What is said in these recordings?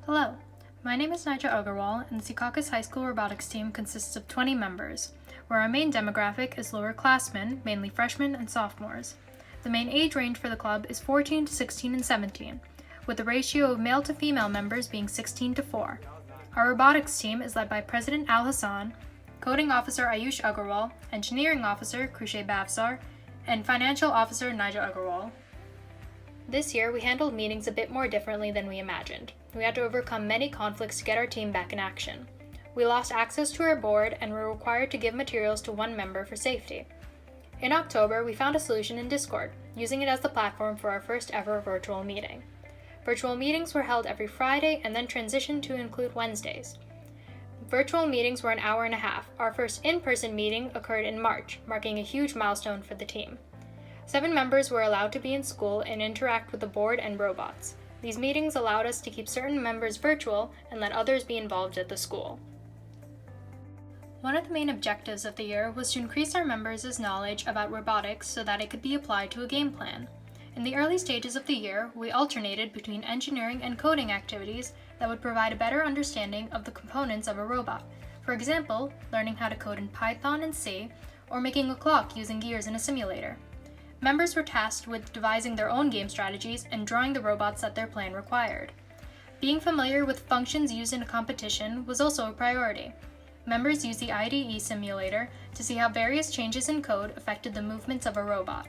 Hello, my name is Nija Agarwal, and the Secaucus High School Robotics team consists of 20 members, where our main demographic is lowerclassmen, mainly freshmen and sophomores. The main age range for the club is 14 to 16 and 17, with the ratio of male to female members being 16 to 4. Our robotics team is led by President Al Hassan, Coding Officer Ayush Agarwal, Engineering Officer Krushe Bavsar, and Financial Officer Nija Agarwal. This year, we handled meetings a bit more differently than we imagined. We had to overcome many conflicts to get our team back in action. We lost access to our board and were required to give materials to one member for safety. In October, we found a solution in Discord, using it as the platform for our first ever virtual meeting. Virtual meetings were held every Friday and then transitioned to include Wednesdays. Virtual meetings were an hour and a half. Our first in-person meeting occurred in March, marking a huge milestone for the team. 7 members were allowed to be in school and interact with the board and robots. These meetings allowed us to keep certain members virtual and let others be involved at the school. One of the main objectives of the year was to increase our members' knowledge about robotics so that it could be applied to a game plan. In the early stages of the year, we alternated between engineering and coding activities that would provide a better understanding of the components of a robot. For example, learning how to code in Python and C, or making a clock using gears in a simulator. Members were tasked with devising their own game strategies and drawing the robots that their plan required. Being familiar with functions used in a competition was also a priority. Members used the IDE simulator to see how various changes in code affected the movements of a robot.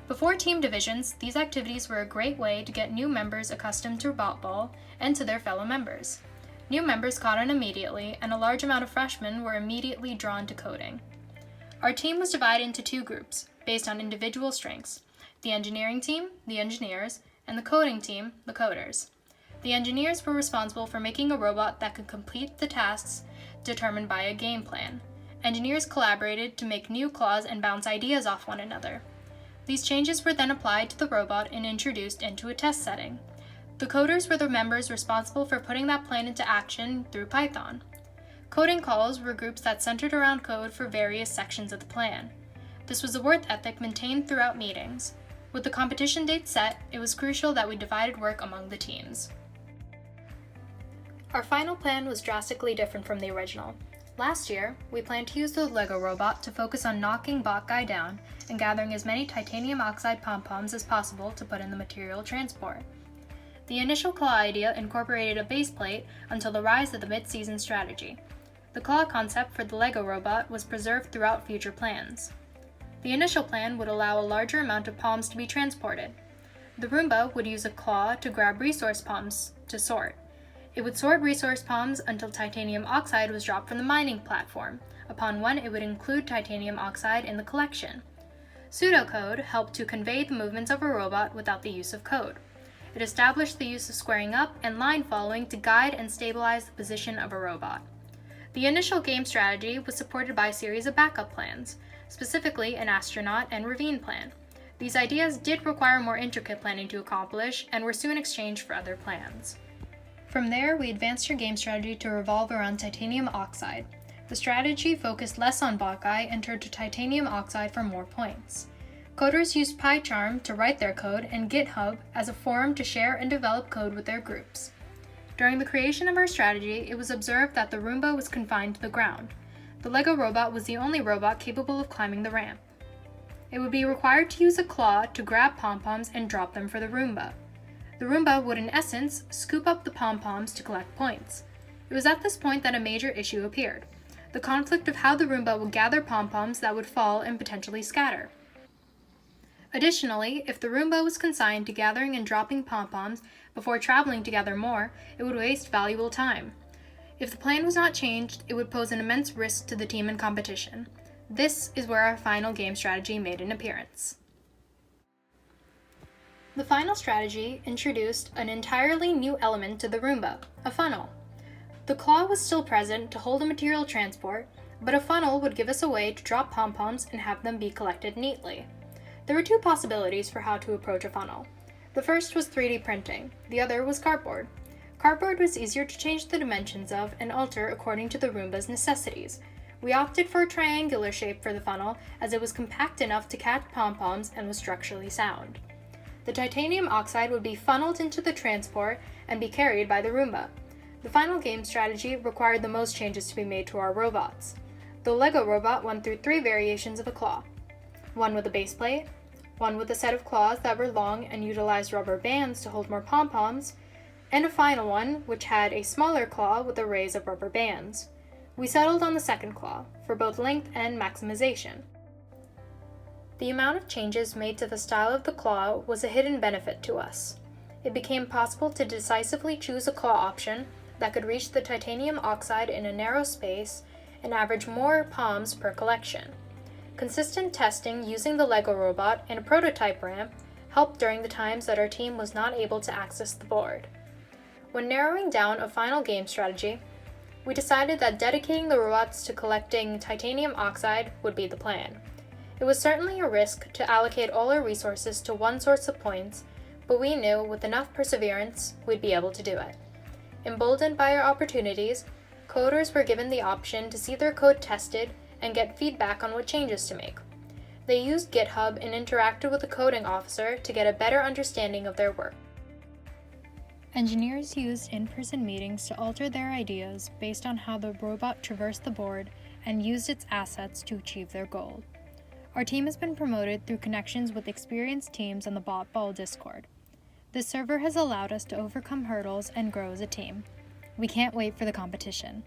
Before team divisions, these activities were a great way to get new members accustomed to Robot Ball and to their fellow members. New members caught on immediately, and a large amount of freshmen were immediately drawn to coding. Our team was divided into 2 groups, based on individual strengths: the engineering team, the engineers, and the coding team, the coders. The engineers were responsible for making a robot that could complete the tasks determined by a game plan. Engineers collaborated to make new claws and bounce ideas off one another. These changes were then applied to the robot and introduced into a test setting. The coders were the members responsible for putting that plan into action through Python. Coding calls were groups that centered around code for various sections of the plan. This was a work ethic maintained throughout meetings. With the competition date set, it was crucial that we divided work among the teams. Our final plan was drastically different from the original. Last year, we planned to use the Lego robot to focus on knocking Bot Guy down and gathering as many titanium oxide pom-poms as possible to put in the material transport. The initial claw idea incorporated a base plate until the rise of the mid-season strategy. The claw concept for the Lego robot was preserved throughout future plans. The initial plan would allow a larger amount of palms to be transported. The Roomba would use a claw to grab resource palms to sort. It would sort resource palms until titanium oxide was dropped from the mining platform. Upon one, it would include titanium oxide in the collection. Pseudocode helped to convey the movements of a robot without the use of code. It established the use of squaring up and line following to guide and stabilize the position of a robot. The initial game strategy was supported by a series of backup plans, specifically an astronaut and ravine plan. These ideas did require more intricate planning to accomplish and were soon exchanged for other plans. From there, we advanced our game strategy to revolve around titanium oxide. The strategy focused less on Bot Guy and turned to titanium oxide for more points. Coders used PyCharm to write their code and GitHub as a forum to share and develop code with their groups. During the creation of our strategy, it was observed that the Roomba was confined to the ground. The Lego robot was the only robot capable of climbing the ramp. It would be required to use a claw to grab pom-poms and drop them for the Roomba. The Roomba would in essence scoop up the pom-poms to collect points. It was at this point that a major issue appeared: the conflict of how the Roomba would gather pom-poms that would fall and potentially scatter. Additionally, if the Roomba was consigned to gathering and dropping pom-poms before traveling to gather more, it would waste valuable time. If the plan was not changed, it would pose an immense risk to the team in competition. This is where our final game strategy made an appearance. The final strategy introduced an entirely new element to the Roomba, a funnel. The claw was still present to hold a material transport, but a funnel would give us a way to drop pom-poms and have them be collected neatly. There were 2 possibilities for how to approach a funnel. The first was 3D printing, the other was cardboard. Cardboard was easier to change the dimensions of and alter according to the Roomba's necessities. We opted for a triangular shape for the funnel as it was compact enough to catch pom-poms and was structurally sound. The titanium oxide would be funneled into the transport and be carried by the Roomba. The final game strategy required the most changes to be made to our robots. The Lego robot went through 3 variations of a claw. One with a base plate, one with a set of claws that were long and utilized rubber bands to hold more pom-poms, and a final one which had a smaller claw with arrays of rubber bands. We settled on the second claw, for both length and maximization. The amount of changes made to the style of the claw was a hidden benefit to us. It became possible to decisively choose a claw option that could reach the titanium oxide in a narrow space and average more palms per collection. Consistent testing using the Lego robot and a prototype ramp helped during the times that our team was not able to access the board. When narrowing down a final game strategy, we decided that dedicating the robots to collecting titanium oxide would be the plan. It was certainly a risk to allocate all our resources to one source of points, but we knew with enough perseverance we'd be able to do it. Emboldened by our opportunities, coders were given the option to see their code tested and get feedback on what changes to make. They used GitHub and interacted with a coding officer to get a better understanding of their work. Engineers used in-person meetings to alter their ideas based on how the robot traversed the board and used its assets to achieve their goal. Our team has been promoted through connections with experienced teams on the BotBall Discord. This server has allowed us to overcome hurdles and grow as a team. We can't wait for the competition.